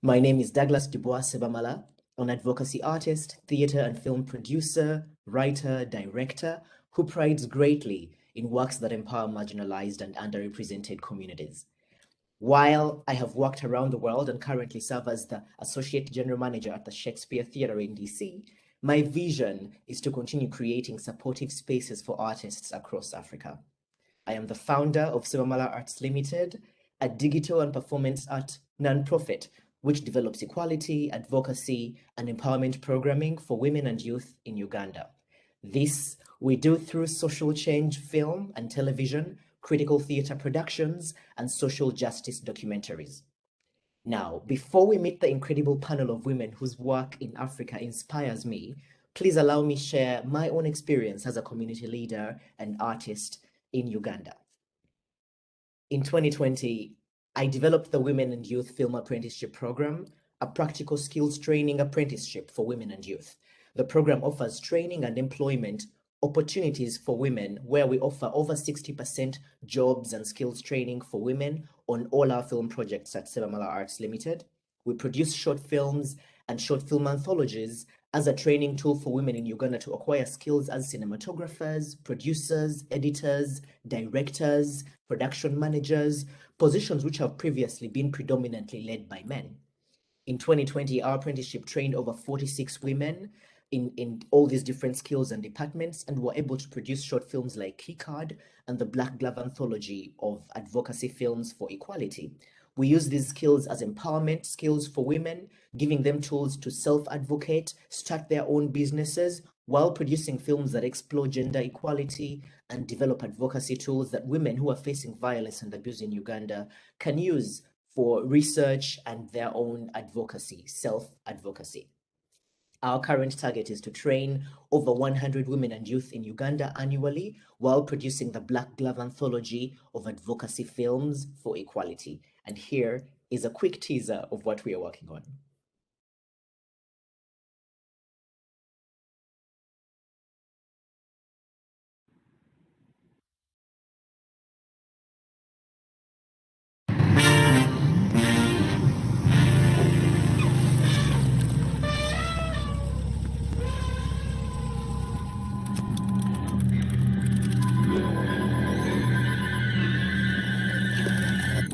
My name is Douglas Dubois Sebamala, an advocacy artist, theater and film producer, writer, director, who prides greatly in works that empower marginalized and underrepresented communities. While I have worked around the world and currently serve as the Associate General Manager at the Shakespeare Theatre in DC, my vision is to continue creating supportive spaces for artists across Africa. I am the founder of Sebamala Arts Limited, a digital and performance art nonprofit which develops equality, advocacy, and empowerment programming for women and youth in Uganda. This we do through social change film and television, critical theater productions, and social justice documentaries. Now, before we meet the incredible panel of women whose work in Africa inspires me, please allow me share my own experience as a community leader and artist in Uganda. In 2020, I developed the Women and Youth Film Apprenticeship Program, a practical skills training apprenticeship for women and youth. The program offers training and employment opportunities for women, where we offer over 60% jobs and skills training for women on all our film projects at Sebamala Arts Limited. We produce short films and short film anthologies as a training tool for women in Uganda to acquire skills as cinematographers, producers, editors, directors, production managers, positions which have previously been predominantly led by men. In 2020, our apprenticeship trained over 46 women in all these different skills and departments, and were able to produce short films like Keycard and the Black Glove anthology of advocacy films for equality. We use these skills as empowerment skills for women, giving them tools to self-advocate, start their own businesses, while producing films that explore gender equality and develop advocacy tools that women who are facing violence and abuse in Uganda can use for research and their own advocacy, self-advocacy. Our current target is to train over 100 women and youth in Uganda annually, while producing the Black Glove anthology of advocacy films for equality. And here is a quick teaser of what we are working on.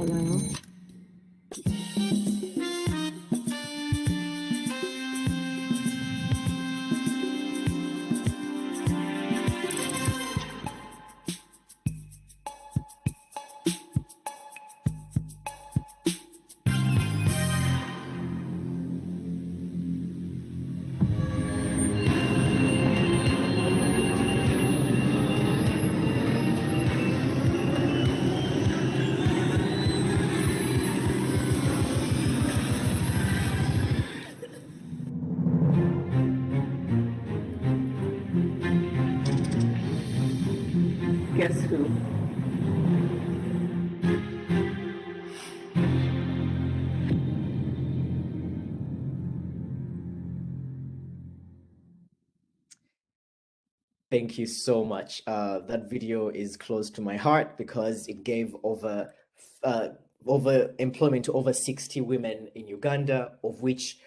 Hello. Guess who? Thank you so much. That video is close to my heart because it gave uh, over employment to over 60 women in Uganda, of which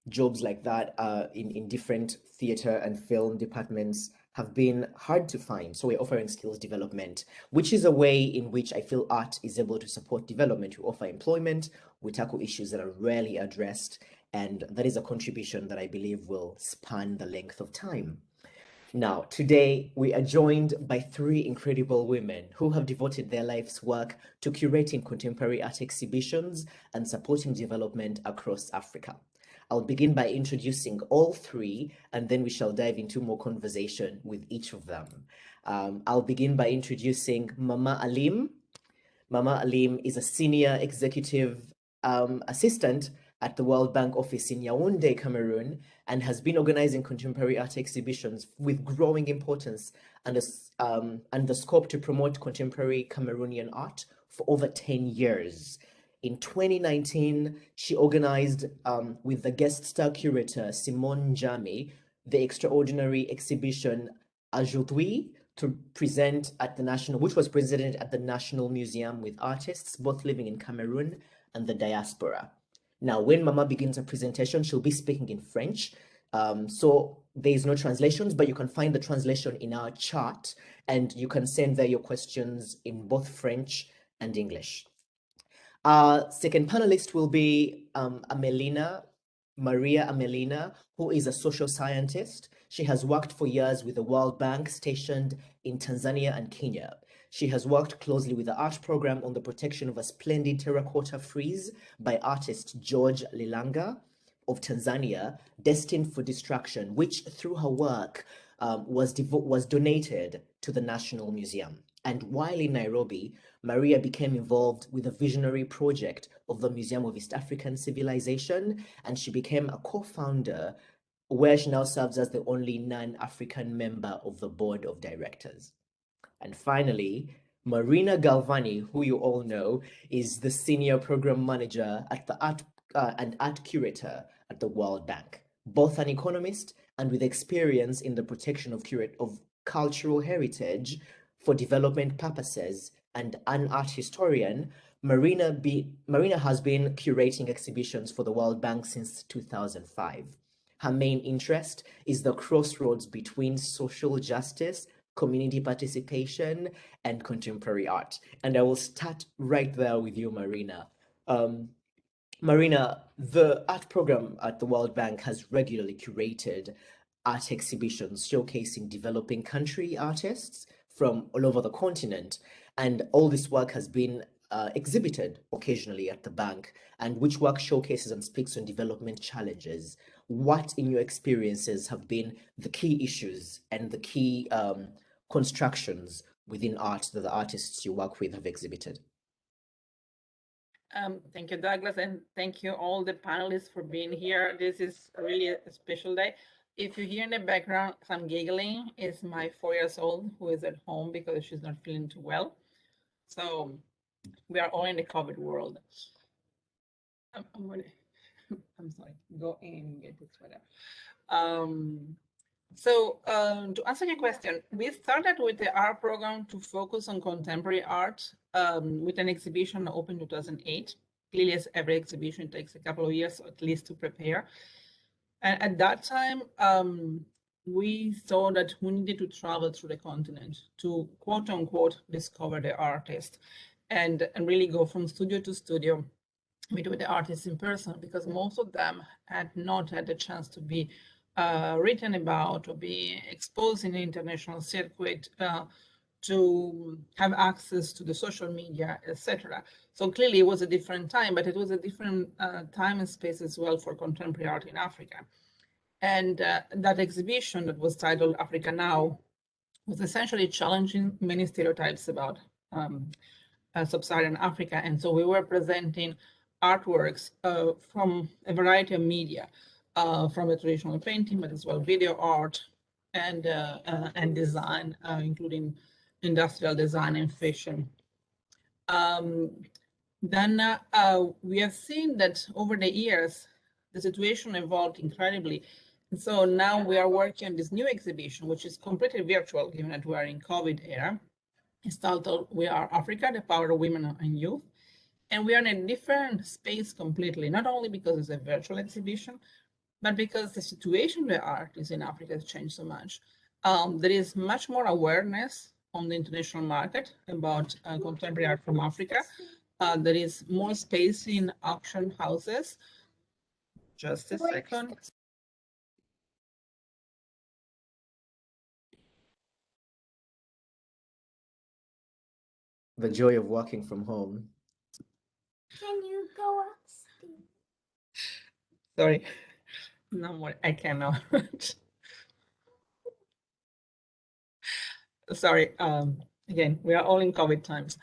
jobs like that in different theater and film departments have been hard to find. So we're offering skills development, which is a way in which I feel art is able to support development. We offer employment, we tackle issues that are rarely addressed, and that is a contribution that I believe will span the length of time. Now, today we are joined by three incredible women who have devoted their life's work to curating contemporary art exhibitions and supporting development across Africa. I'll begin by introducing all three, and then we shall dive into more conversation with each of them. I'll begin by introducing Mama Alim. Mama Alim is a senior executive assistant at the World Bank office in Yaoundé, Cameroon, and has been organizing contemporary art exhibitions with growing importance and the scope to promote contemporary Cameroonian art for over 10 years. In 2019, she organized with the guest star curator Simone Njami the extraordinary exhibition Aujourd'hui, to present at the national, which was presented at the National Museum with artists both living in Cameroon and the diaspora. Now, when Mama begins a presentation, she'll be speaking in French. So there is no translations, but you can find the translation in our chat, and you can send there your questions in both French and English. Our second panelist will be Maria Amelina, who is a social scientist. She has worked for years with the World Bank, stationed in Tanzania and Kenya. She has worked closely with the art program on the protection of a splendid terracotta frieze by artist George Lilanga of Tanzania, destined for destruction, which through her work was donated to the National Museum. And while in Nairobi, Maria became involved with a visionary project of the Museum of East African Civilization, and she became a co-founder, where she now serves as the only non-African member of the board of directors. And finally, Marina Galvani, who you all know, is the senior program manager at the art curator at the World Bank. Both an economist and with experience in the protection of cultural heritage for development purposes, and an art historian, Marina has been curating exhibitions for the World Bank since 2005. Her main interest is the crossroads between social justice, community participation, and contemporary art. And I will start right there with you, Marina. Marina, the art program at the World Bank has regularly curated art exhibitions showcasing developing country artists from all over the continent. And all this work has been exhibited occasionally at the bank, and which work showcases and speaks on development challenges. What, in your experiences, have been the key issues and the key constructions within art that the artists you work with have exhibited? Thank you, Douglas, and thank you all the panelists for being here. This is really a special day. If you hear in the background some giggling, it's my 4 years old who is at home because she's not feeling too well. So we are all in the COVID world. I'm sorry, go in and get this sweater. To answer your question, we started with the art program to focus on contemporary art with an exhibition opened in 2008. Clearly, as every exhibition, it takes a couple of years at least to prepare. And at that time, we saw that we needed to travel through the continent to quote unquote discover the artist and really go from studio to studio, meet with the artists in person, because most of them had not had the chance to be written about or be exposed in the international circuit, to have access to the social media, etc. So clearly it was a different time, but it was a different time and space as well for contemporary art in Africa. And that exhibition that was titled Africa Now was essentially challenging many stereotypes about sub-Saharan Africa. And so we were presenting artworks from a variety of media, from the traditional painting, but as well video art and design, including industrial design and fashion. Then we have seen that over the years, the situation evolved incredibly. And so now we are working on this new exhibition, which is completely virtual, given that we are in COVID era. It's titled We Are Africa, the Power of Women and Youth. And we are in a different space completely, not only because it's a virtual exhibition, but because the situation where art is in Africa has changed so much. There is much more awareness on the international market about contemporary art from Africa. There is more space in auction houses. Just a second. The joy of working from home. Can you go upstairs? Sorry, no more, I cannot. Sorry, again, we are all in COVID times.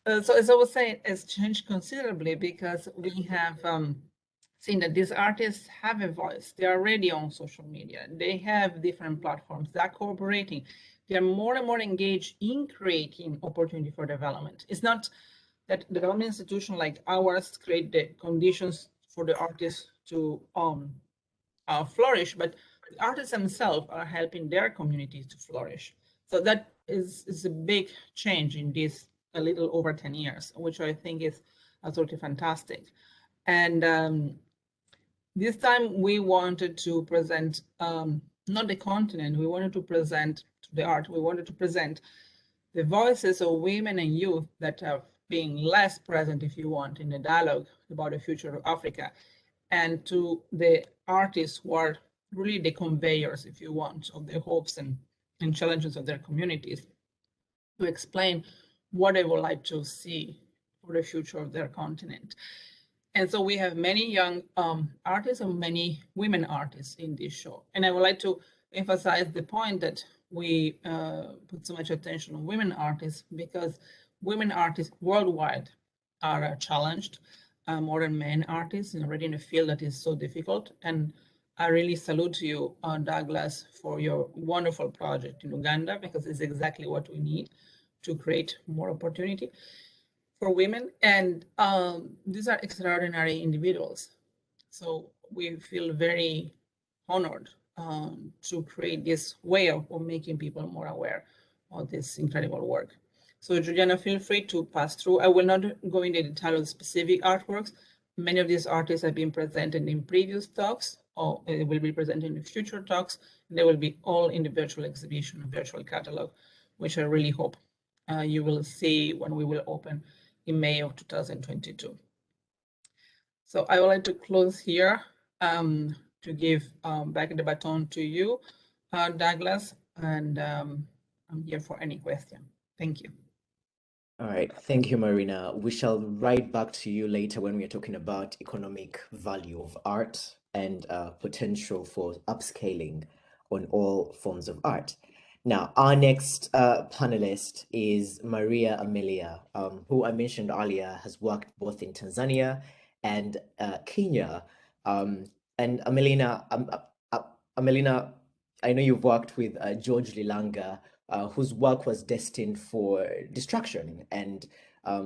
So as I was saying, it's changed considerably because we have seen that these artists have a voice. They are already on social media. They have different platforms. They're cooperating. They're more and more engaged in creating opportunity for development. It's not that the development institution like ours create the conditions for the artists to flourish, but the artists themselves are helping their communities to flourish. So that is a big change in this a little over 10 years, which I think is absolutely fantastic. And This time we wanted to present not the continent, we wanted to present the art, we wanted to present the voices of women and youth that have been less present, if you want, in the dialogue about the future of Africa, and to the artists who are really the conveyors, if you want, of the hopes and challenges of their communities, to explain what they would like to see for the future of their continent. And so we have many young artists and many women artists in this show. And I would like to emphasize the point that we put so much attention on women artists, because women artists worldwide are challenged more than men artists, and already in a field that is so difficult. And I really salute you, Douglas, for your wonderful project in Uganda, because it's exactly what we need to create more opportunity for women. And these are extraordinary individuals. So we feel very honored to create this way of making people more aware of this incredible work. So Juliana, feel free to pass through. I will not go into the detail of specific artworks. Many of these artists have been presented in previous talks, or will be presented in future talks. They will be all in the virtual exhibition, virtual catalog, which I really hope you will see when we will open in May of 2022. So I would like to close here to give back the baton to you, Douglas, and I'm here for any question. Thank you. All right, thank you, Marina. We shall write back to you later when we are talking about economic value of art and potential for upscaling on all forms of art. Now, our next panelist is Maria Amelina, who I mentioned earlier has worked both in Tanzania and Kenya. And Amelina, Amelina, I know you've worked with George Lilanga, whose work was destined for destruction, and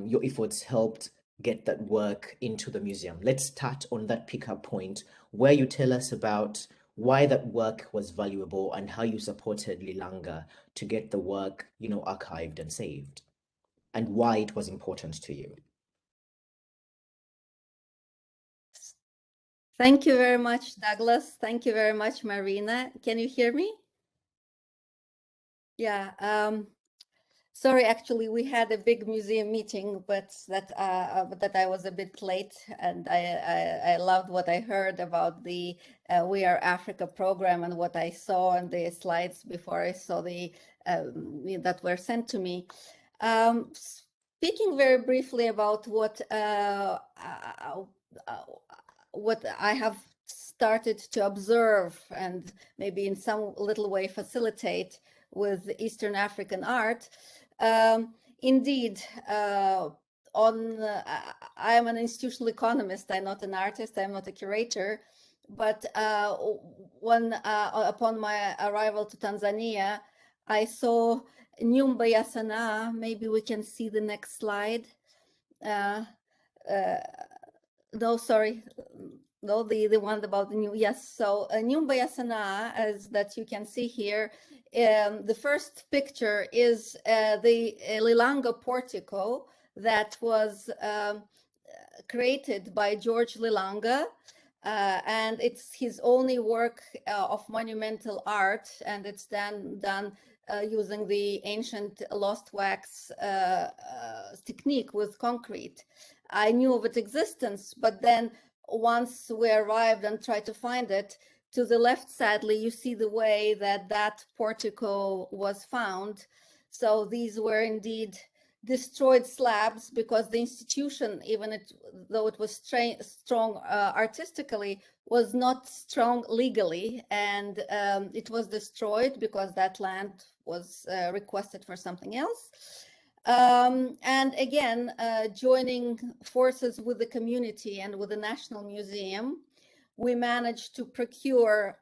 your efforts helped get that work into the museum. Let's start on that pickup point where you tell us about why that work was valuable and how you supported Lilanga to get the work, archived and saved, and why it was important to you. Thank you very much, Douglas. Thank you very much, Marina. Can you hear me? Yeah. Sorry, actually, we had a big museum meeting, but that I was a bit late, and I loved what I heard about the We Are Africa program and what I saw on the slides before I saw the that were sent to me. Speaking very briefly about what I have started to observe and maybe in some little way facilitate with Eastern African art. Indeed, I am an institutional economist. I'm not an artist. I'm not a curator. But upon my arrival to Tanzania, I saw Nyumba ya Sanaa. Maybe we can see the next slide. No, sorry. No, the one about the new, yes. So Nyumba ya Sanaa, as that you can see here, the first picture is the Lilanga portico that was created by George Lilanga, and it's his only work of monumental art, and it's then done using the ancient lost wax technique with concrete. I knew of its existence, but then once we arrived and tried to find it, to the left, sadly, you see the way that portico was found. So these were indeed destroyed slabs because the institution, even though it was strong artistically, was not strong legally, and it was destroyed because that land was requested for something else. And again, joining forces with the community and with the National Museum, we managed to procure,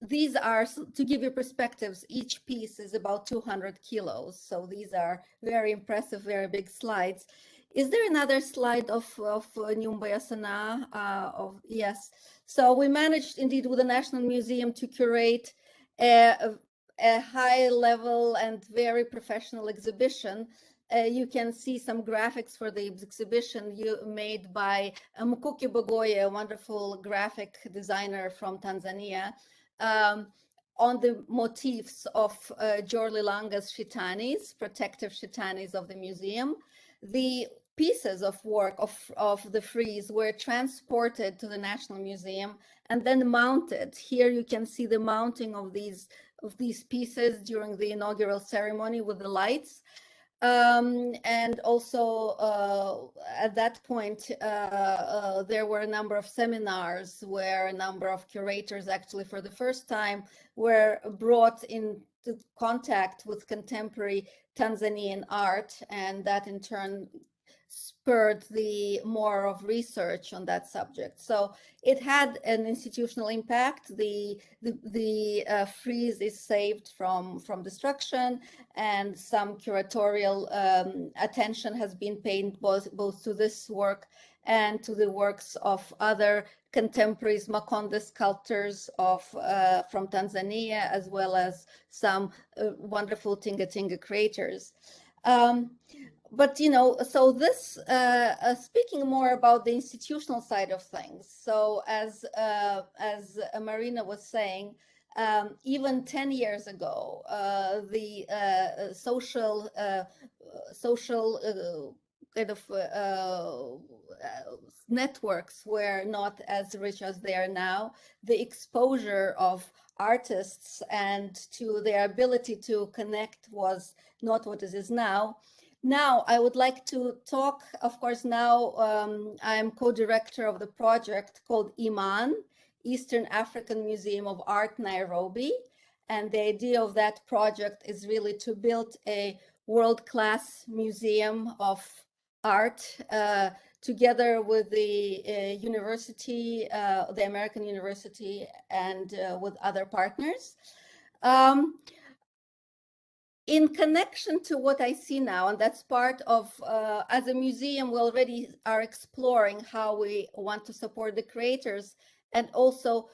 these are, to give you perspectives, each piece is about 200 kilos. So these are very impressive, very big slides. Is there another slide of Nyumba ya Sanaa? Yes. So we managed indeed with the National Museum to curate a high level and very professional exhibition you can see some graphics for the exhibition made by Mkuki Bogoye, a wonderful graphic designer from Tanzania, on the motifs of Jorli Langa's shitanis, protective shitanis of the museum. The pieces of work of the frieze were transported to the National Museum and then mounted. Here you can see the mounting of these pieces during the inaugural ceremony with the lights. And also at that point, there were a number of seminars where a number of curators actually for the first time were brought into contact with contemporary Tanzanian art, and that in turn spurred the more of research on that subject. So it had an institutional impact. The frieze is saved from destruction, and some curatorial attention has been paid both to this work and to the works of other contemporaries, Makonde sculptors from Tanzania, as well as some wonderful Tinga Tinga creators. But so this speaking more about the institutional side of things. So as Marina was saying, even 10 years ago, the social kind of networks were not as rich as they are now. The exposure of artists and to their ability to connect was not what it is now. Now, I would like to talk, of course, now I'm co-director of the project called Eaman, Eastern African Museum of Art, Nairobi. And the idea of that project is really to build a world-class museum of art together with the university, the American University, and with other partners. In connection to what I see now, and that's part of, as a museum, we already are exploring how we want to support the creators and also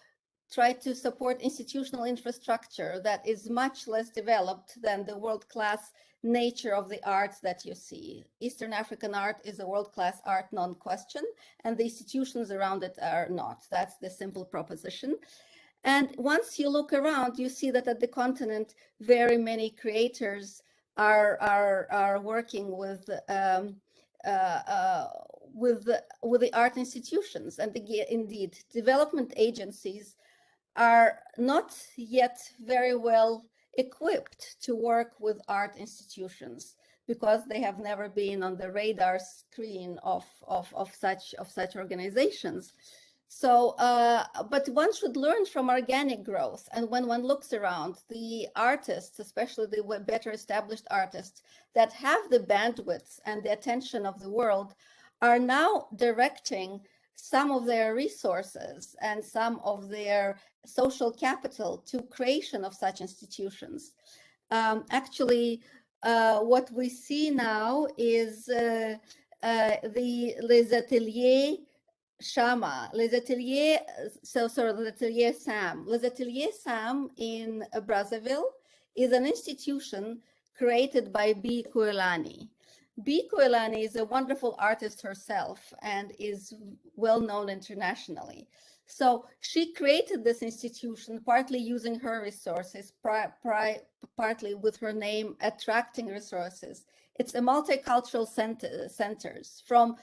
try to support institutional infrastructure that is much less developed than the world-class nature of the arts that you see. Eastern African art is a world-class art, non-question, and the institutions around it are not. That's the simple proposition. And once you look around, you see that at the continent, very many creators are working with the art institutions. And indeed, development agencies are not yet very well equipped to work with art institutions because they have never been on the radar screen of such organizations. So, but one should learn from organic growth. And when one looks around, the artists, especially the better established artists that have the bandwidth and the attention of the world, are now directing some of their resources and some of their social capital to creation of such institutions. Actually, what we see now is les ateliers Shama, Les Ateliers, Les Ateliers Sam. Les Ateliers Sam in Brazzaville is an institution created by B. Koelani. B. Koelani is a wonderful artist herself and is well known internationally. So she created this institution partly using her resources, partly with her name attracting resources. It's a multicultural centers from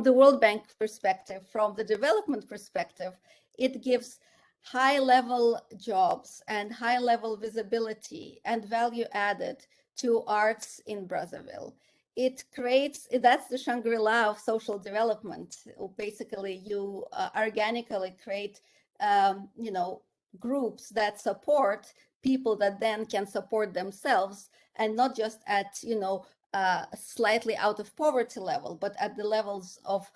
the World Bank perspective, from the development perspective. It gives high-level jobs and high-level visibility and value added to arts in Brazzaville. It creates, that's the Shangri-La of social development. Basically, you organically create, groups that support people that then can support themselves, and not just at, slightly out of poverty level, but at the levels of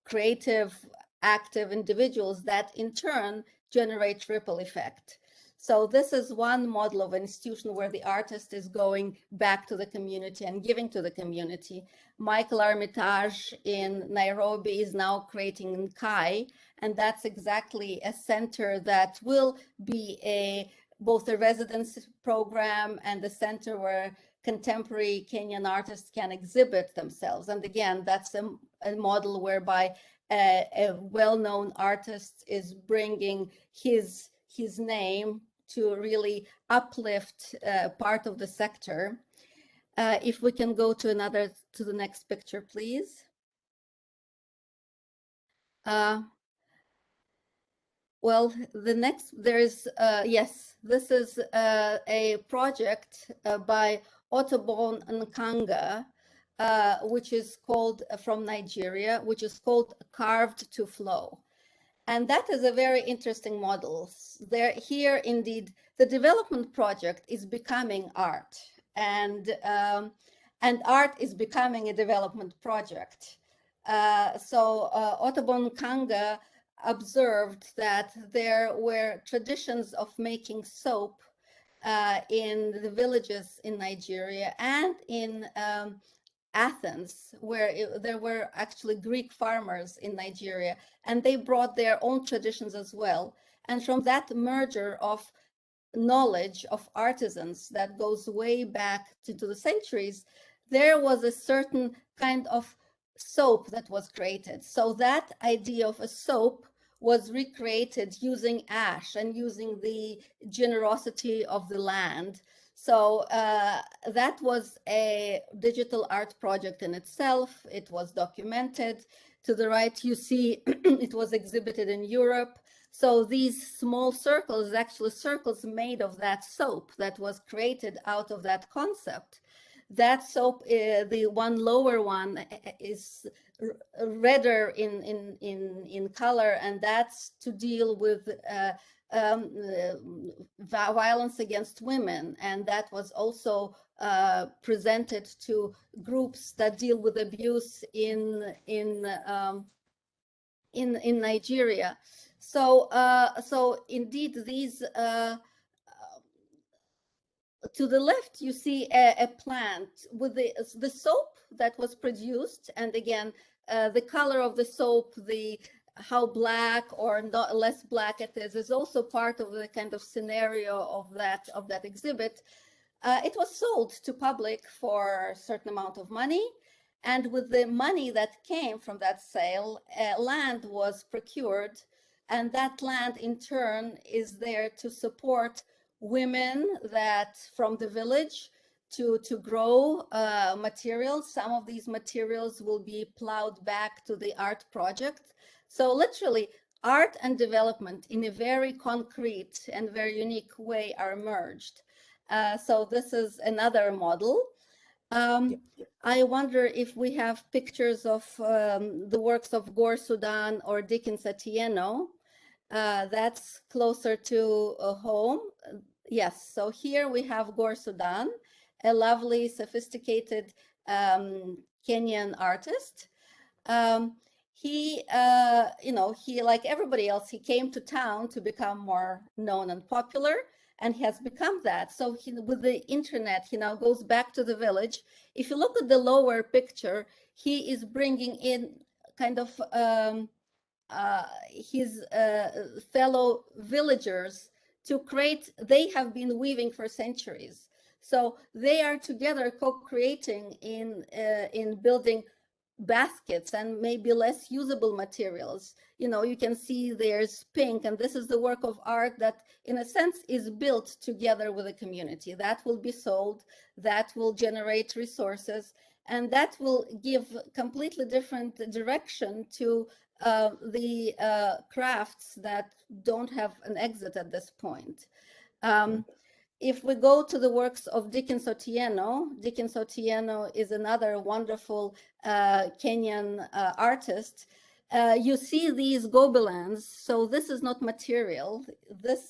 creative, active individuals that in turn generate ripple effect. So this is one model of an institution where the artist is going back to the community and giving to the community. Michael Armitage in Nairobi is now creating Kai, and that's exactly a center that will be both a residence program and a center where contemporary Kenyan artists can exhibit themselves. And again, that's a model whereby a well-known artist is bringing his name to really uplift part of the sector. If we can go to the next picture, please. Well, yes, this is a project by Otobon Nkanga, which is called, from Nigeria, which is called Carved to Flow. And that is a very interesting model. Here, indeed, the development project is becoming art, and art is becoming a development project. Otobon Nkanga observed that there were traditions of making soap in the villages in Nigeria and in Athens, where there were actually Greek farmers in Nigeria, and they brought their own traditions as well. And from that merger of knowledge of artisans that goes way back into the centuries, there was a certain kind of soap that was created. So that idea of a soap was recreated using ash and using the generosity of the land. So that was a digital art project in itself. It was documented. To the right, you see it was exhibited in Europe. So these small circles, actually circles made of that soap that was created out of that concept. That soap, the one lower one, is redder in color, and that's to deal with violence against women, and that was also presented to groups that deal with abuse in Nigeria. So indeed, these to the left, you see a plant with the soap that was produced, and again, the color of the soap, how black or not less black it is also part of the kind of scenario of that exhibit. It was sold to public for a certain amount of money, and with the money that came from that sale, land was procured, and that land in turn is there to support women that from the village to grow materials. Some of these materials will be plowed back to the art project. So literally, art and development in a very concrete and very unique way are merged. So this is another model. I wonder if we have pictures of the works of Gore Sudan or Dickens Atieno. That's closer to home. Yes, so here we have Gore Sudan, a lovely, sophisticated Kenyan artist. He, like everybody else, he came to town to become more known and popular, and he has become that. So with the internet, he now goes back to the village. If you look at the lower picture, he is bringing in kind of his fellow villagers to create. They have been weaving for centuries, so they are together co-creating in building baskets and maybe less usable materials. You can see there's pink, and this is the work of art that in a sense is built together with the community. That will be sold, that will generate resources, and that will give completely different direction to the crafts that don't have an exit at this point. If we go to the works of Dickens Otieno is another wonderful Kenyan artist. You see these gobelins. So this is not material.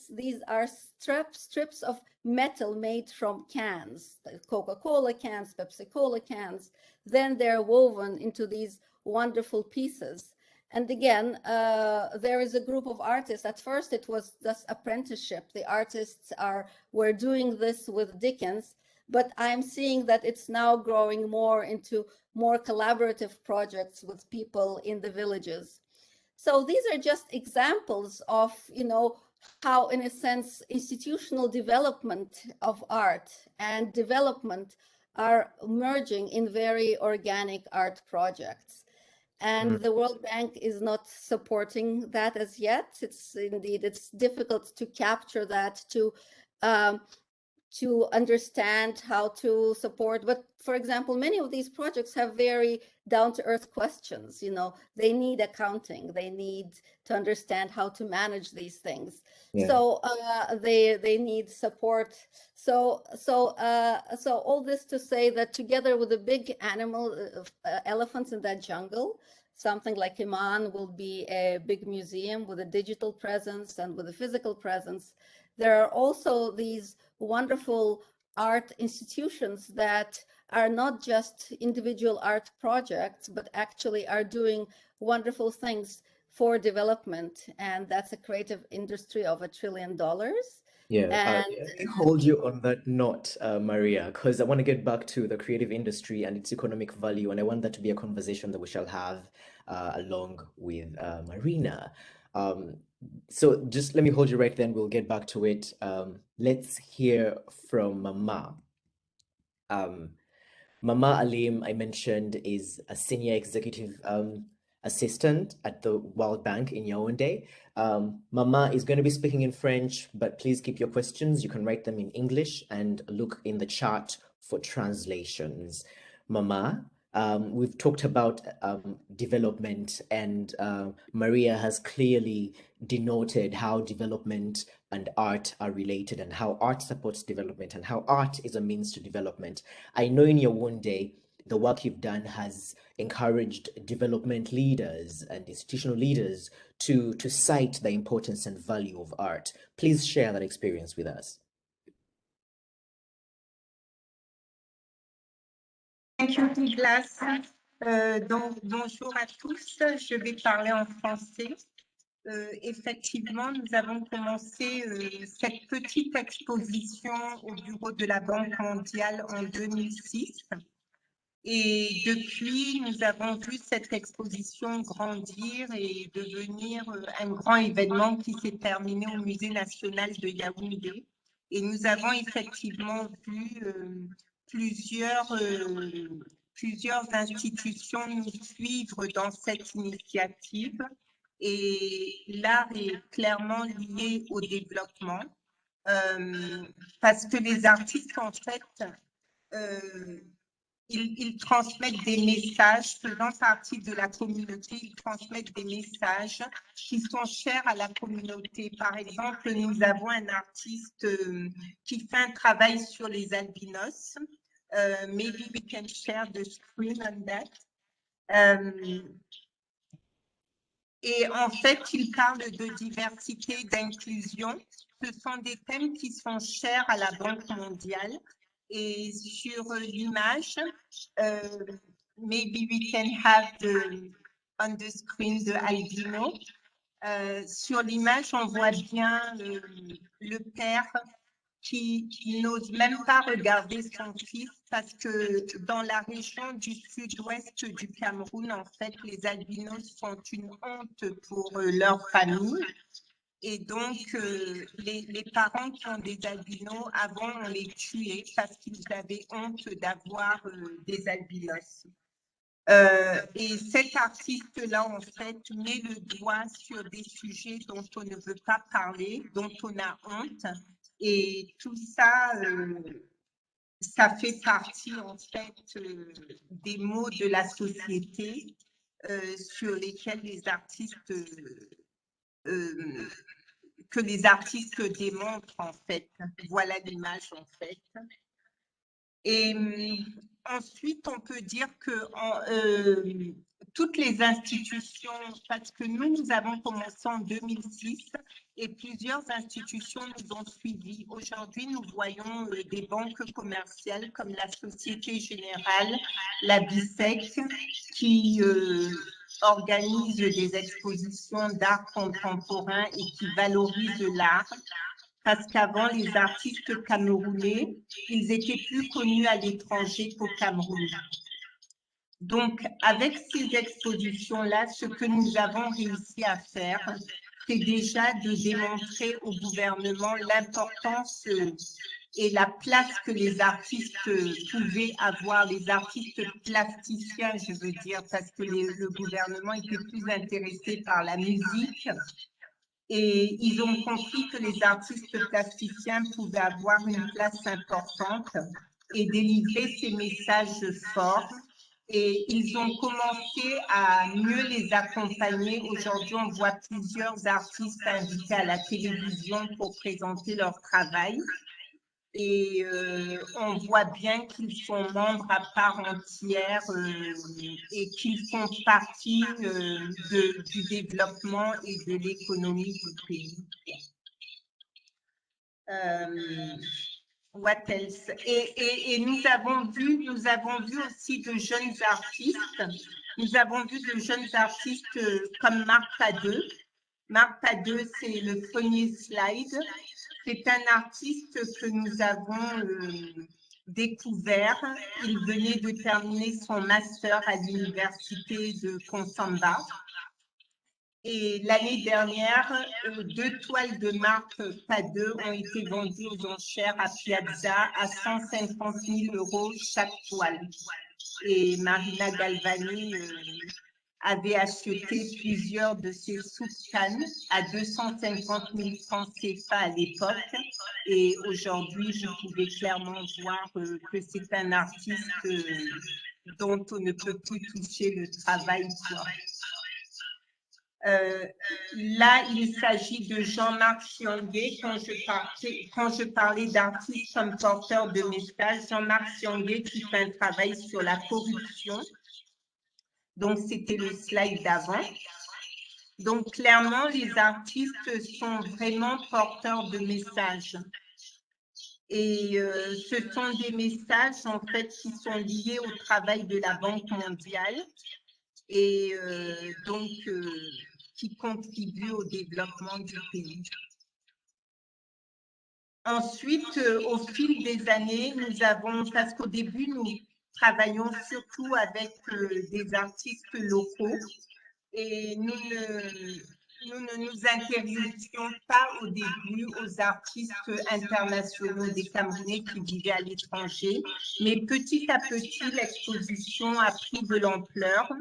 These are strips of metal made from cans, Coca-Cola cans, Pepsi-Cola cans. Then they're woven into these wonderful pieces. And again, there is a group of artists. At first, it was just apprenticeship. The artists were doing this with Dickens, but I'm seeing that it's now growing more into more collaborative projects with people in the villages. So these are just examples of, how, in a sense, institutional development of art and development are merging in very organic art projects. And the World Bank is not supporting that as yet. It's difficult to capture that, to understand how to support. But for example, many of these projects have very down-to-earth questions. You know, they need accounting, they need to understand how to manage these things. Yeah. So they need support. So all this to say that together with the big elephants in that jungle, something like Eaman will be a big museum with a digital presence and with a physical presence. There are also these wonderful art institutions that are not just individual art projects, but actually are doing wonderful things for development. And that's a creative industry of $1 trillion. Yeah, And let me hold you on that note, Maria, because I want to get back to the creative industry and its economic value, and I want that to be a conversation that we shall have along with Marina. So just let me hold you right then. We'll get back to it. Let's hear from Mama. Mama Alim, I mentioned, is a senior executive assistant at the World Bank in Yaoundé. Mama is going to be speaking in French, but please keep your questions. You can write them in English and look in the chat for translations. Mama, we've talked about development, and Maria has clearly denoted how development and art are related, and how art supports development, and how art is a means to development. I know in Yaoundé, the work you've done has encouraged development leaders and institutional leaders to cite the importance and value of art. Please share that experience with us. Thank you, Douglas. Bonjour à tous, je vais parler en français. Effectivement, nous avons commencé cette petite exposition au bureau de la Banque mondiale en 2006. Et depuis, nous avons vu cette exposition grandir et devenir un grand événement qui s'est terminé au Musée national de Yaoundé. Et nous avons effectivement vu plusieurs institutions nous suivre dans cette initiative. Et l'art est clairement lié au développement parce que les artistes, en fait, ils transmettent des messages, faisant partie de la communauté, ils transmettent des messages qui sont chers à la communauté. Par exemple, nous avons un artiste qui fait un travail sur les albinos. Maybe we can share the screen on that. Et en fait, il parle de diversité, d'inclusion. Ce sont des thèmes qui sont chers à la Banque mondiale. Et sur l'image, maybe we can have on the screen the albino. Sur l'image, on voit bien le père qui n'ose même pas regarder son fils parce que dans la région du sud-ouest du Cameroun, en fait, les albinos sont une honte pour leur famille. Et donc, les parents qui ont des albinos, avant, on les tuait parce qu'ils avaient honte d'avoir des albinos. Et cet artiste-là, en fait, met le doigt sur des sujets dont on ne veut pas parler, dont on a honte. Et tout ça, ça fait partie, en fait, des maux de la société sur lesquels les artistes... que les artistes démontrent, en fait. Voilà l'image, en fait. Et ensuite, on peut dire que toutes les institutions, parce que nous avons commencé en 2006 et plusieurs institutions nous ont suivis. Aujourd'hui, nous voyons des banques commerciales comme la Société Générale, la BISEC, qui organise des expositions d'art contemporain et qui valorise l'art. Parce qu'avant, les artistes camerounais, ils étaient plus connus à l'étranger qu'au Cameroun. Donc, avec ces expositions-là, ce que nous avons réussi à faire, c'est déjà de démontrer au gouvernement l'importance et la place que les artistes pouvaient avoir, les artistes plasticiens, je veux dire, parce que le gouvernement était plus intéressé par la musique. Et ils ont compris que les artistes plasticiens pouvaient avoir une place importante et délivrer ces messages forts. Et ils ont commencé à mieux les accompagner. Aujourd'hui, on voit plusieurs artistes invités à la télévision pour présenter leur travail. Et on voit bien qu'ils sont membres à part entière et qu'ils font partie du développement et de l'économie du pays. What else? Et nous avons vu aussi de jeunes artistes. Nous avons vu de jeunes artistes comme Marc Padeux. Marc Padeux, c'est le premier slide. C'est un artiste que nous avons découvert. Il venait de terminer son master à l'université de Consamba. Et l'année dernière, 2 toiles de Marc Padeux ont été vendues aux enchères à Piazza à 150 000 € chaque toile. Et Marina Galvani avait acheté plusieurs de ces soupes-cannes à 250 000 francs CFA à l'époque. Et aujourd'hui, je pouvais clairement voir que c'est un artiste dont on ne peut plus toucher le travail. Là, il s'agit de Jean-Marc Siangué. Quand je parlais d'artistes comme porteurs de messages, Jean-Marc Siangué qui fait un travail sur la corruption. Donc, c'était le slide d'avant. Donc, clairement, les artistes sont vraiment porteurs de messages. Et ce sont des messages, en fait, qui sont liés au travail de la Banque mondiale et donc qui contribuent au développement du pays. Ensuite, au fil des années, nous avons, parce qu'au début, nous travaillons surtout avec des artistes locaux et nous ne nous intéressons pas au début aux artistes internationaux des Camerounais qui vivaient à l'étranger, mais petit à petit, l'exposition a pris de l'ampleur.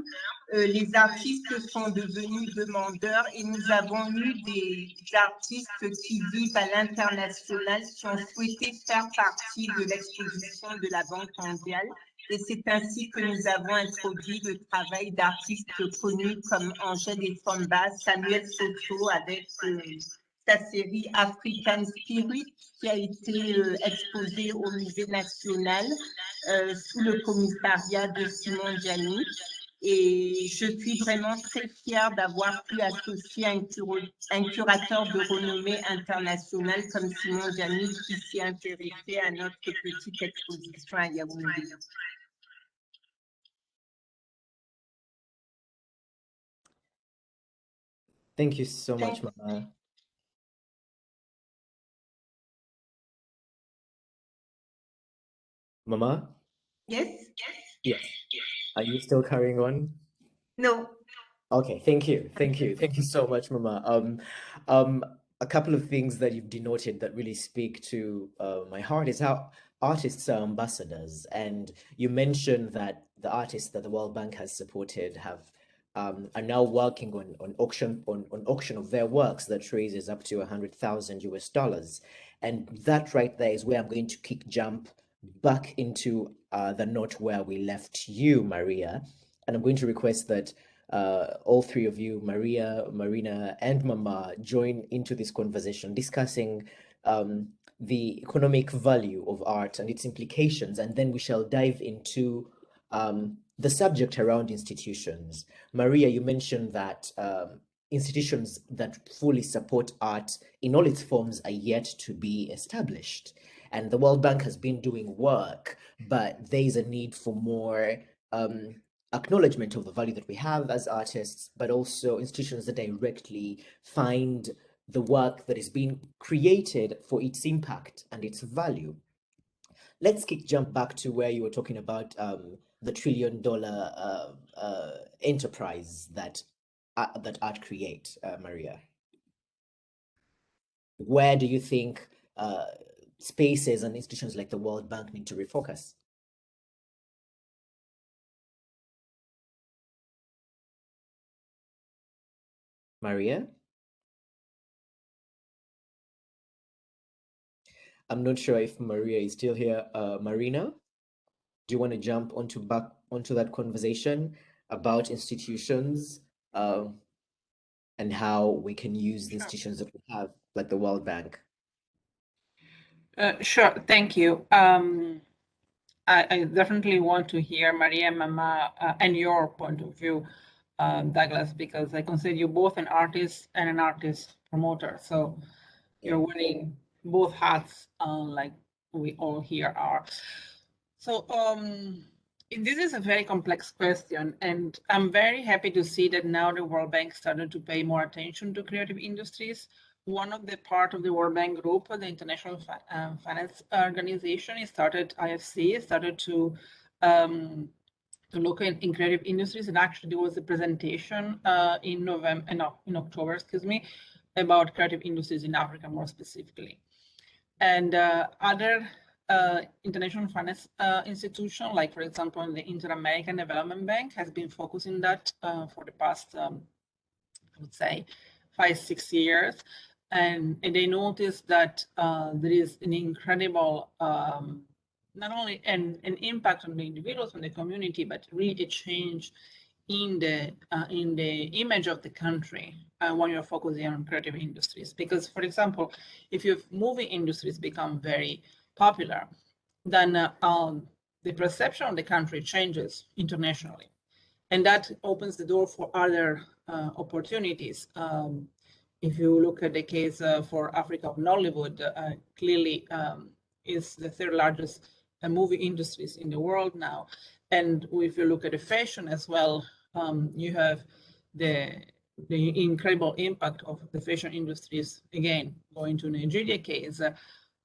Les artistes sont devenus demandeurs et nous avons eu des artistes qui vivent à l'international qui ont souhaité faire partie de l'exposition de la Banque mondiale. Et c'est ainsi que nous avons introduit le travail d'artistes connus comme Angèle et Fomba, Samuel Soto avec sa série African Spirit qui a été exposée au Musée national sous le commissariat de Simon Gianni. Et je suis vraiment très fière d'avoir pu associer un curateur de renommée internationale comme Simon Gianni qui s'est intéressé à notre petite exposition à Yaoundé. Thank you so much, Mama. Mama? Yes? Yes. Are you still carrying on? No. Okay, thank you. Thank you. Thank you so much, Mama. A couple of things that you've denoted that really speak to my heart is how artists are ambassadors. And you mentioned that the artists that the World Bank has supported have are now working on auction of their works that raises up to 100,000 US dollars. And that right there is where I'm going to jump back into the note where we left you, Maria. And I'm going to request that all three of you, Maria, Marina, and Mama, join into this conversation discussing the economic value of art and its implications, and then we shall dive into the subject around institutions. Maria, you mentioned that institutions that fully support art in all its forms are yet to be established. And the World Bank has been doing work, but there is a need for more acknowledgement of the value that we have as artists, but also institutions that directly find the work that is being created for its impact and its value. Let's jump back to where you were talking about the $1 trillion enterprise that art create, Maria. Where do you think spaces and institutions like the World Bank need to refocus? Maria? I'm not sure if Maria is still here. Marina, do you want to jump back onto that conversation about institutions and how we can use the institutions that we have, like the World Bank? Sure, thank you. I definitely want to hear Maria, Mama, and your point of view, Douglas, because I consider you both an artist and an artist promoter. So you're wearing both hats, like we all here are. So this is a very complex question, and I'm very happy to see that now the World Bank started to pay more attention to creative industries. One of the part of the World Bank group, the International Finance Organization, started IFC, started to look in creative industries, and actually there was a presentation in October, excuse me, about creative industries in Africa more specifically. And other international finance institution, like for example, the Inter-American Development Bank has been focusing that for the past, I would say, 5-6 years. And they noticed that there is an incredible, not only an impact on the individuals and the community, but really a change in the image of the country when you're focusing on creative industries. Because, for example, if your movie industries become very popular, then the perception of the country changes internationally. And that opens the door for other opportunities. If you look at the case for Africa of Nollywood, clearly is the third largest movie industries in the world now. And if you look at the fashion as well, you have the incredible impact of the fashion industries, again, going to Nigeria case,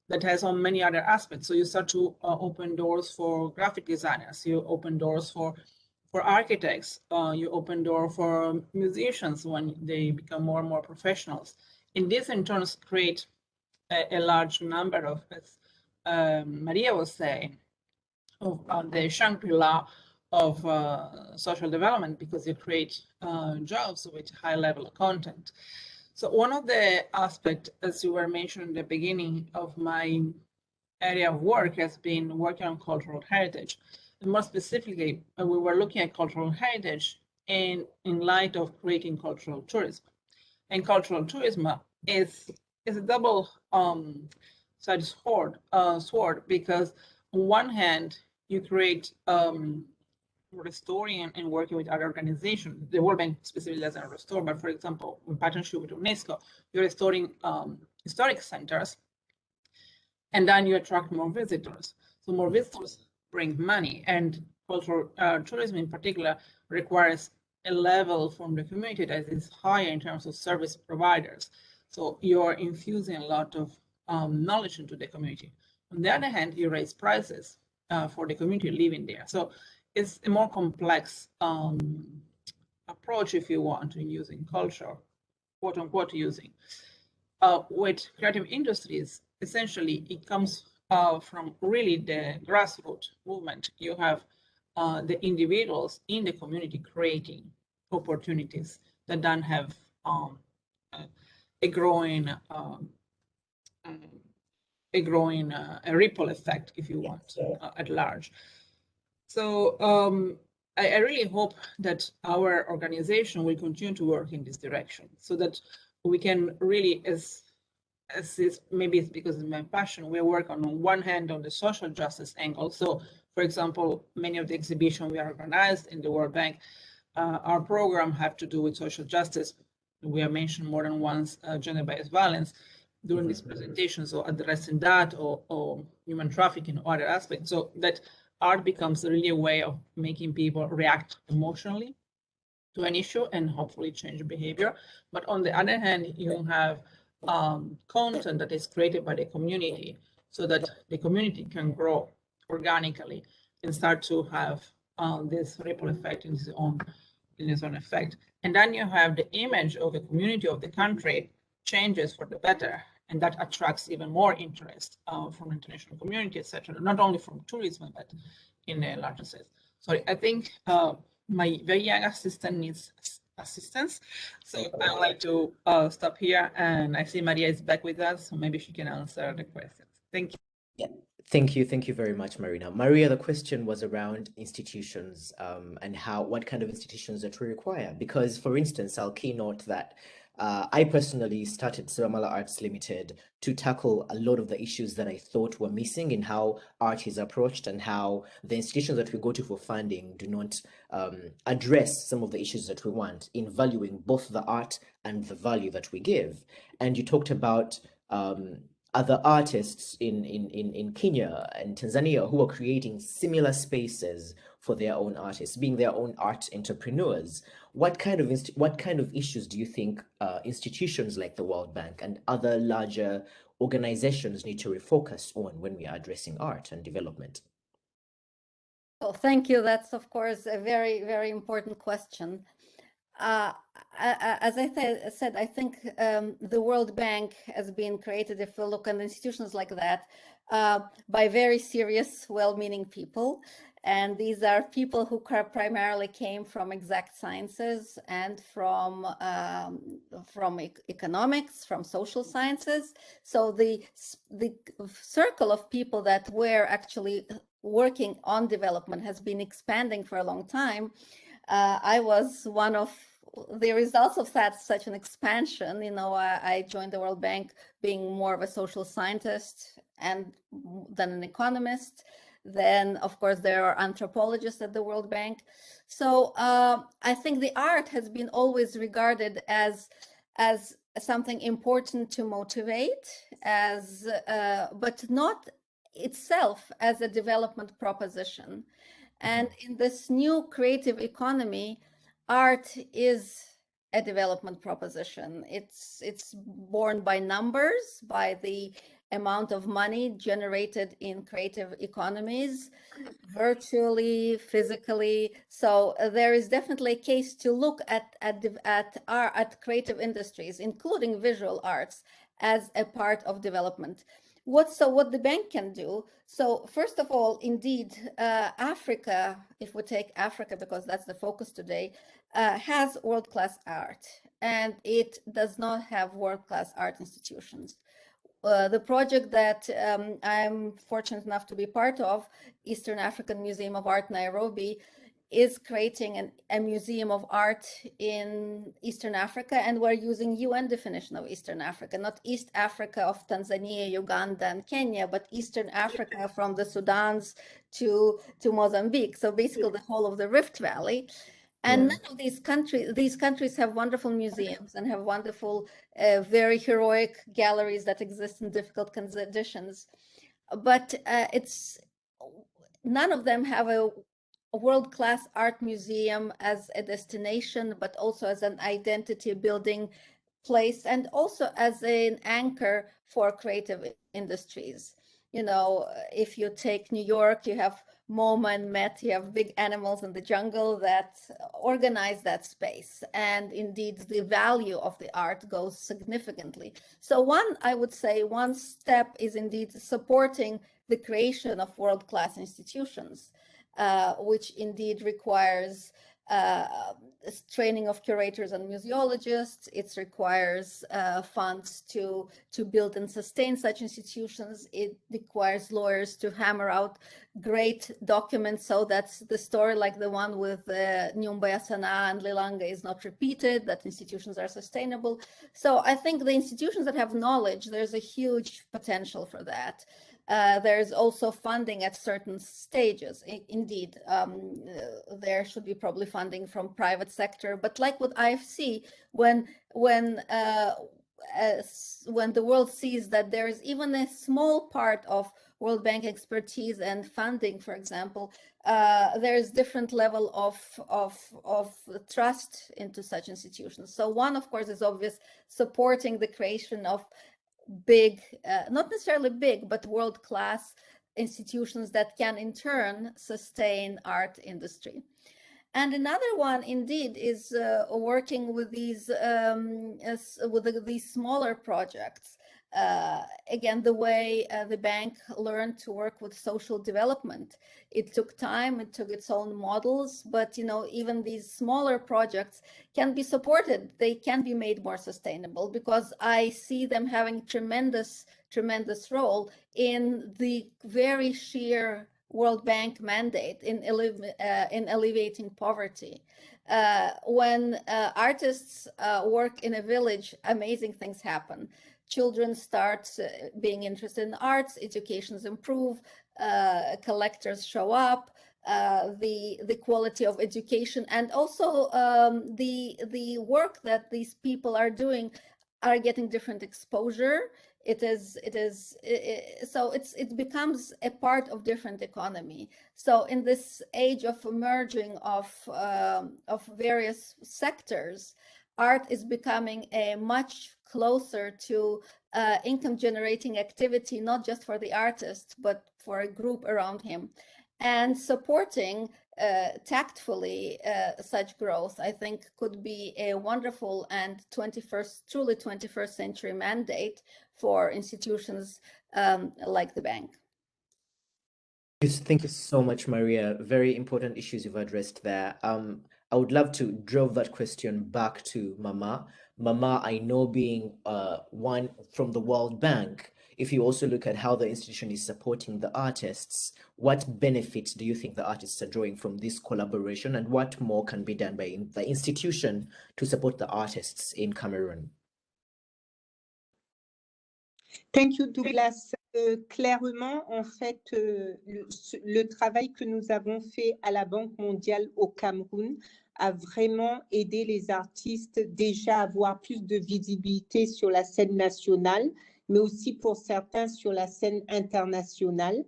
that has on many other aspects. So you start to open doors for graphic designers, you open doors for architects, you open door for musicians when they become more and more professionals. And this in turn create a large number of, as Maria was saying, of the Shangri-La of social development, because you create jobs with high level of content. So one of the aspects, as you were mentioning at the beginning of my area of work, has been working on cultural heritage. And more specifically, we were looking at cultural heritage in light of creating cultural tourism. And cultural tourism is a double-sided sword, because on one hand, you create restoring and working with other organizations. The World Bank specifically doesn't restore, but for example, in partnership with UNESCO, you're restoring historic centers, and then you attract more visitors. So more visitors bring money, and cultural tourism in particular requires a level from the community that is higher in terms of service providers. So you're infusing a lot of knowledge into the community. On the other hand, you raise prices for the community living there. So it's a more complex approach, if you want, in using culture, quote unquote using. With creative industries, essentially it comes from really the grassroots movement. You have the individuals in the community creating opportunities that then have a growing ripple effect, if you want, at large. So I really hope that our organization will continue to work in this direction, so that we can really, as is, maybe it's because of my passion, we work on one hand on the social justice angle. So, for example, many of the exhibitions we organized in the World Bank, our program have to do with social justice. We have mentioned more than once gender-based violence during this presentation, so addressing that, or human trafficking or other aspects, so that art becomes really a way of making people react emotionally to an issue and hopefully change behavior. But on the other hand, you have content that is created by the community, so that the community can grow organically and start to have this ripple effect in its own effect. And then you have the image of the community of the country changes for the better. and that attracts even more interest from international community, etc. Not only from tourism, but in a larger sense. Sorry, I think my very young assistant needs assistance, so I would like to stop here. And I see Maria is back with us, so maybe she can answer the questions. Thank you. Yeah, thank you very much, Marina. Maria, the question was around institutions and what kind of institutions that we require. Because, for instance, I'll keynote that I personally started Sebamala Arts Limited to tackle a lot of the issues that I thought were missing in how art is approached and how the institutions that we go to for funding do not address some of the issues that we want in valuing both the art and the value that we give. And you talked about other artists in Kenya and Tanzania who are creating similar spaces for their own artists, being their own art entrepreneurs. What kind of issues do you think institutions like the World Bank and other larger organizations need to refocus on when we are addressing art and development? Well, thank you. That's, of course, a very, very important question. As I said, I think the World Bank has been created, if we look at institutions like that, by very serious, well-meaning people. And these are people who primarily came from exact sciences and from economics, from social sciences. So the circle of people that were actually working on development has been expanding for a long time. I was one of the results of such an expansion. You know, I joined the World Bank being more of a social scientist and then an economist. Then, of course, there are anthropologists at the World Bank. So I think the art has been always regarded as something important to motivate, but not itself as a development proposition. And in this new creative economy, art is a development proposition. It's borne by numbers, by the amount of money generated in creative economies, virtually, physically. So there is definitely a case to look at creative industries, including visual arts, as a part of development. What the bank can do? So first of all, indeed, Africa, if we take Africa, because that's the focus today, has world-class art, and it does not have world-class art institutions. The project that I'm fortunate enough to be part of, Eastern African Museum of Art, Nairobi, is creating a museum of art in Eastern Africa, and we're using UN definition of Eastern Africa, not East Africa of Tanzania, Uganda, and Kenya, but Eastern Africa from the Sudans to Mozambique. So basically the whole of the Rift Valley. And none of these countries have wonderful museums and have wonderful, very heroic galleries that exist in difficult conditions. But none of them have a world-class art museum as a destination, but also as an identity building place, and also as an anchor for creative industries. You know, if you take New York, you have MoMA and Met, you have big animals in the jungle that organize that space. And indeed, the value of the art goes significantly. So I would say one step is indeed supporting the creation of world-class institutions, which indeed requires training of curators and museologists. It requires funds to build and sustain such institutions. It requires lawyers to hammer out great documents so that the story like the one with Nyumba ya Sanaa and Lilanga is not repeated, that institutions are sustainable. So I think the institutions that have knowledge, there's a huge potential for that. There's also funding at certain stages. Indeed, there should be probably funding from private sector, but like with IFC, when the world sees that there is even a small part of World Bank expertise and funding, for example, there is different level of trust into such institutions. So one, of course, is obvious, supporting the creation of big, not necessarily big, but world-class institutions that can in turn sustain art industry. And another one, indeed, is working with these smaller projects. Again, the way the bank learned to work with social development. It took time, it took its own models, but even these smaller projects can be supported. They can be made more sustainable because I see them having tremendous role in the very sheer World Bank mandate in alleviating poverty. When artists work in a village, amazing things happen. Children start being interested in arts, educations improve, collectors show up, the quality of education, and also the work that these people are doing are getting different exposure. It becomes a part of different economy. So in this age of merging of various sectors, art is becoming a much closer to income generating activity, not just for the artist, but for a group around him. And supporting tactfully such growth, I think, could be a wonderful and truly 21st century mandate for institutions like the bank. Thank you so much, Maria. Very important issues you've addressed there. I would love to draw that question back to Mama. Mama, I know being one from the World Bank, if you also look at how the institution is supporting the artists, what benefits do you think the artists are drawing from this collaboration, and what more can be done by the institution to support the artists in Cameroon? Thank you, Douglas. Clairement, en fait, le travail que nous avons fait à la Banque mondiale au Cameroun a vraiment aidé les artistes déjà à avoir plus de visibilité sur la scène nationale, mais aussi pour certains sur la scène internationale.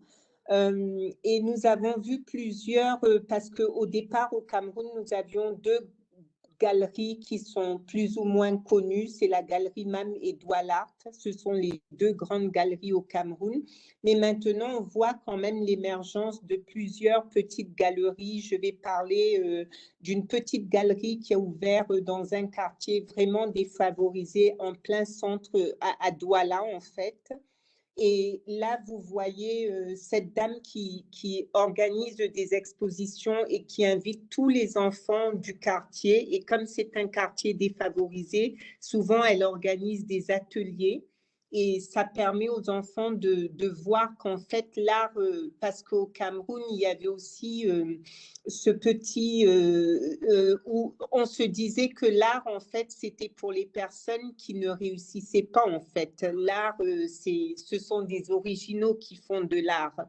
Et nous avons vu plusieurs, parce qu'au départ au Cameroun, nous avions deux galeries qui sont plus ou moins connues, c'est la galerie MAM et Douala. Ce sont les deux grandes galeries au Cameroun. Mais maintenant, on voit quand même l'émergence de plusieurs petites galeries. Je vais parler d'une petite galerie qui a ouvert dans un quartier vraiment défavorisé en plein centre à Douala, en fait. Et là, vous voyez cette dame qui organise des expositions et qui invite tous les enfants du quartier. Et comme c'est un quartier défavorisé, souvent, elle organise des ateliers. Et ça permet aux enfants de voir qu'en fait, l'art, parce qu'au Cameroun, il y avait aussi ce petit, où on se disait que l'art, en fait, c'était pour les personnes qui ne réussissaient pas, en fait. L'art, ce sont des originaux qui font de l'art.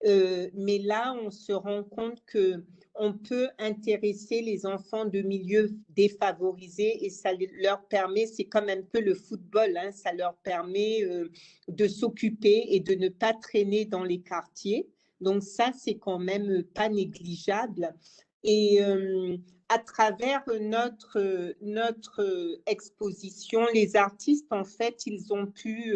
Mais là, on se rend compte qu'on peut intéresser les enfants de milieux défavorisés et ça leur permet, c'est comme un peu le football, hein, ça leur permet de s'occuper et de ne pas traîner dans les quartiers. Donc ça, c'est quand même pas négligeable. Et à travers notre exposition, les artistes, en fait, ils ont pu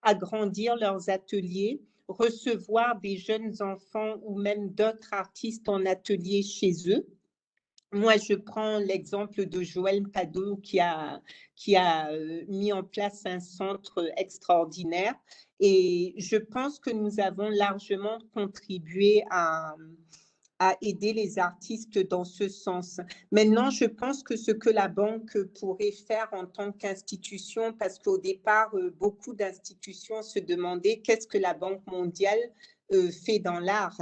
agrandir leurs ateliers, recevoir des jeunes enfants ou même d'autres artistes en atelier chez eux. Moi, je prends l'exemple de Joël Pado qui a mis en place un centre extraordinaire et je pense que nous avons largement contribué à aider les artistes dans ce sens. Maintenant, je pense que ce que la banque pourrait faire en tant qu'institution, parce qu'au départ, beaucoup d'institutions se demandaient qu'est-ce que la Banque mondiale fait dans l'art.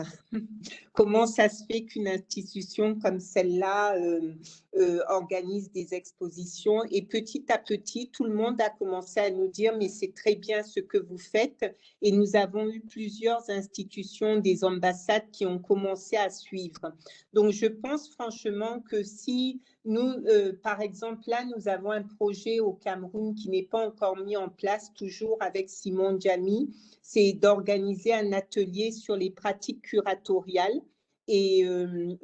Comment ça se fait qu'une institution comme celle-là organise des expositions? Et petit à petit, tout le monde a commencé à nous dire mais c'est très bien ce que vous faites. Et nous avons eu plusieurs institutions, des ambassades qui ont commencé à suivre. Donc, je pense franchement que si nous, par exemple, là, nous avons un projet au Cameroun qui n'est pas encore mis en place, toujours avec Simon Djami, c'est d'organiser un atelier sur les pratiques curatoriales. Et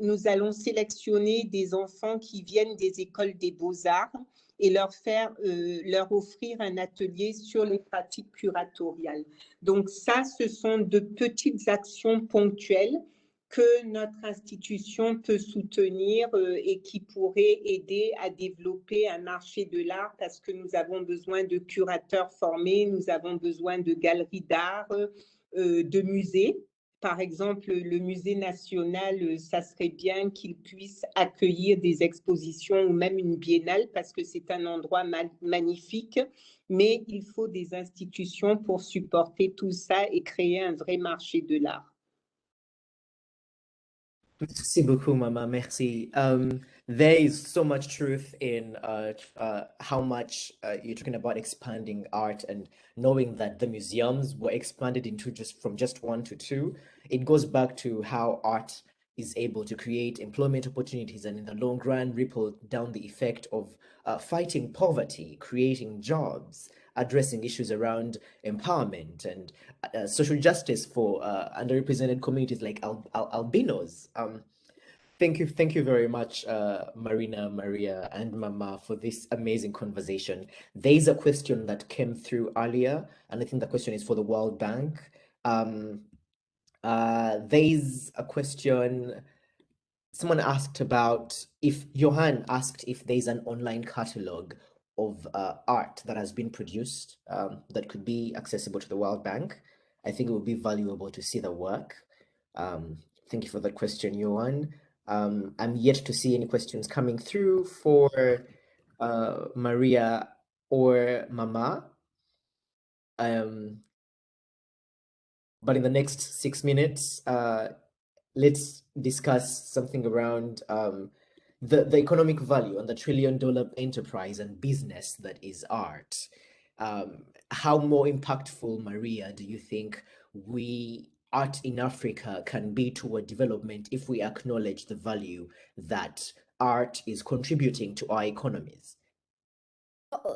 nous allons sélectionner des enfants qui viennent des écoles des beaux-arts et leur offrir un atelier sur les pratiques curatoriales. Donc ça, ce sont de petites actions ponctuelles que notre institution peut soutenir et qui pourrait aider à développer un marché de l'art parce que nous avons besoin de curateurs formés, nous avons besoin de galeries d'art, de musées. Par exemple, le musée national, ça serait bien qu'il puisse accueillir des expositions ou même une biennale parce que c'est un endroit magnifique, mais il faut des institutions pour supporter tout ça et créer un vrai marché de l'art. Merci beaucoup, Mama. Merci. There is so much truth in how much you're talking about expanding art and knowing that the museums were expanded into from just one to two. It goes back to how art is able to create employment opportunities and in the long run ripple down the effect of fighting poverty, creating jobs, addressing issues around empowerment and social justice for underrepresented communities like albinos. Thank you very much, Marina, Maria, and Mama, for this amazing conversation. There's a question that came through earlier, and I think the question is for the World Bank. There's a question. Someone asked about if Johan asked if there's an online catalog of art that has been produced that could be accessible to the World Bank. I think it would be valuable to see the work. Thank you for that question, Johan. I'm yet to see any questions coming through for Maria or Mama. But in the next 6 minutes, let's discuss something around the economic value and the trillion-dollar enterprise and business that is art. How more impactful, Maria, do you think art in Africa can be toward development if we acknowledge the value that art is contributing to our economies?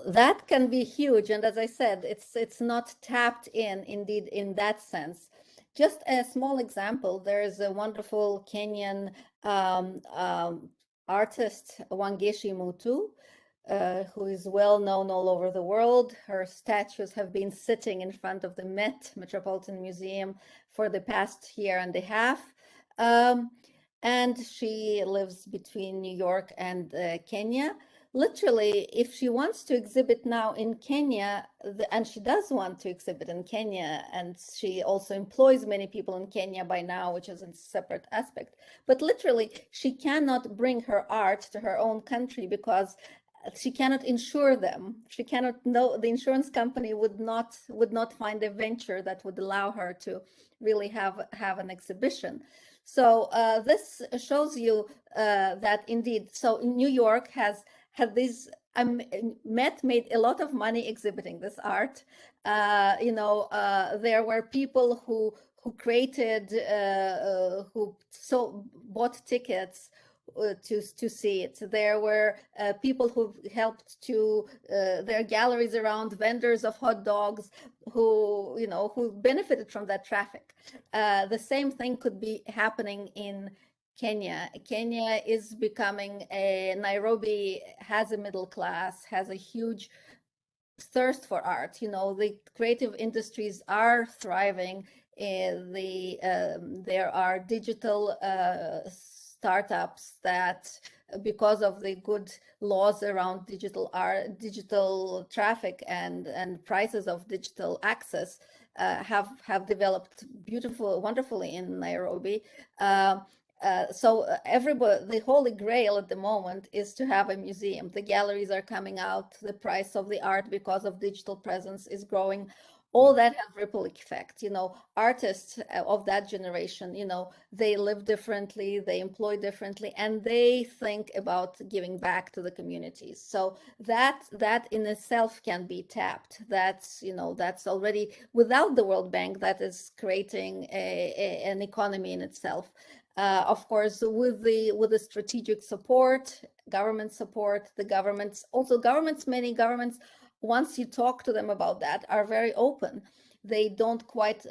That can be huge, and as I said, it's not tapped indeed in that sense. Just a small example, there is a wonderful Kenyan artist, Wangeshi Mutu, who is well known all over the world. Her statues have been sitting in front of the Metropolitan Museum for the past year and a half. And she lives between New York and Kenya. Literally, if she wants to exhibit now in Kenya, and she does want to exhibit in Kenya, and she also employs many people in Kenya by now, which is a separate aspect, but literally, she cannot bring her art to her own country because she cannot insure them. She cannot know, the insurance company would not find a venture that would allow her to really have an exhibition. So this shows you that indeed, so New York had this, made a lot of money exhibiting this art. There were people who created, who bought tickets to see it. There were people who helped to, there are galleries around, vendors of hot dogs who benefited from that traffic. The same thing could be happening in Kenya. Kenya is becoming Nairobi has a middle class, has a huge thirst for art. The creative industries are thriving. There are digital startups that, because of the good laws around digital art, digital traffic and prices of digital access, have developed wonderfully in Nairobi. So everybody, the holy grail at the moment is to have a museum. The galleries are coming out, the price of the art because of digital presence is growing. All that has ripple effect. Artists of that generation, they live differently, they employ differently, and they think about giving back to the communities. So that in itself can be tapped. That's already, without the World Bank, that is creating an economy in itself. Of course, with the strategic support, government support, many governments, once you talk to them about that, are very open. They don't quite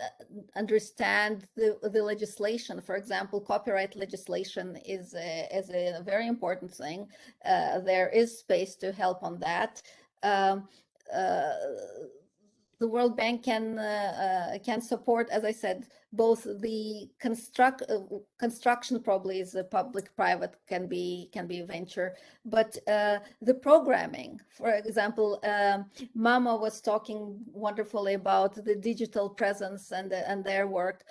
understand the legislation. For example, copyright legislation is a very important thing. There is space to help on that. the World Bank can support, as I said, both the construction probably is a public-private, can be venture, but the programming, for example, Mama was talking wonderfully about the digital presence and their work.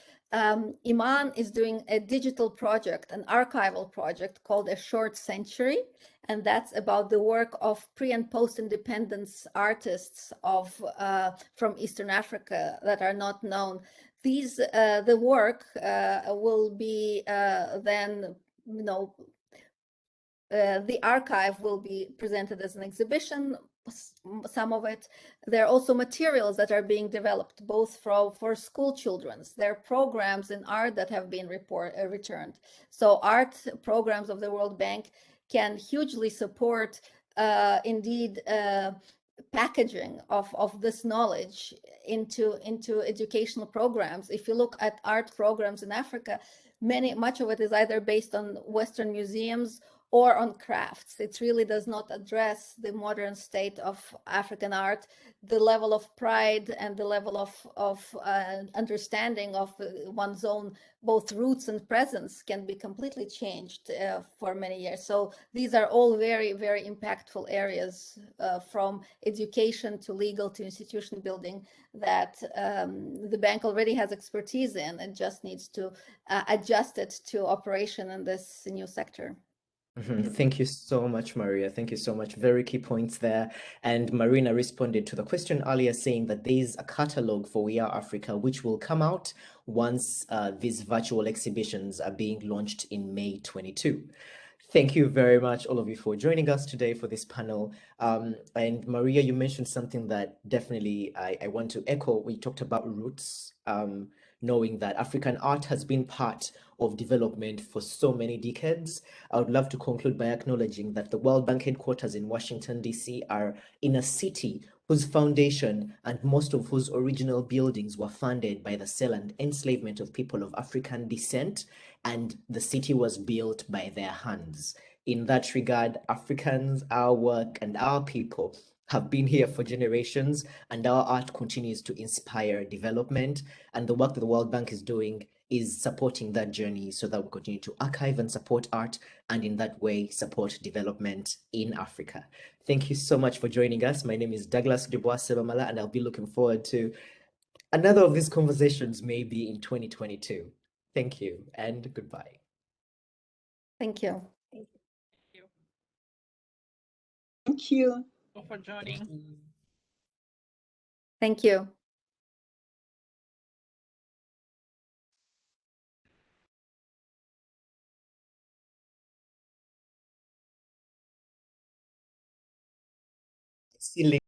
Eaman is doing a digital project, an archival project called A Short Century, and that's about the work of pre- and post-independence artists from Eastern Africa that are not known. These the work will be then, the archive will be presented as an exhibition, some of it. There are also materials that are being developed, both for school children. There are programs in art that have been returned. So art programs of the World Bank can hugely support, indeed, packaging of this knowledge into educational programs. If you look at art programs in Africa, much of it is either based on Western museums or on crafts. It really does not address the modern state of African art. The level of pride and the level of understanding of one's own both roots and presence can be completely changed for many years. So these are all very, very impactful areas, from education to legal to institution building, that the bank already has expertise in and just needs to adjust it to operation in this new sector. Thank you so much, Maria. Thank you so much. Very key points there. And Marina responded to the question earlier, saying that there's a catalog for We Are Africa, which will come out once these virtual exhibitions are being launched in May 22. Thank you very much, all of you, for joining us today for this panel. And Maria, you mentioned something that definitely I want to echo. We talked about roots, knowing that African art has been part of development for so many decades. I would love to conclude by acknowledging that the World Bank headquarters in Washington, D.C. are in a city whose foundation and most of whose original buildings were funded by the sale and enslavement of people of African descent, and the city was built by their hands. In that regard, Africans, our work, and our people have been here for generations, and our art continues to inspire development. And the work that the World Bank is doing is supporting that journey so that we continue to archive and support art, and in that way support development in Africa. Thank you so much for joining us. My name is Douglas Dubois Sebamala, and I'll be looking forward to another of these conversations maybe in 2022. Thank you and goodbye. Thank you. Thank you Thank you. for joining. Thank you. See you later.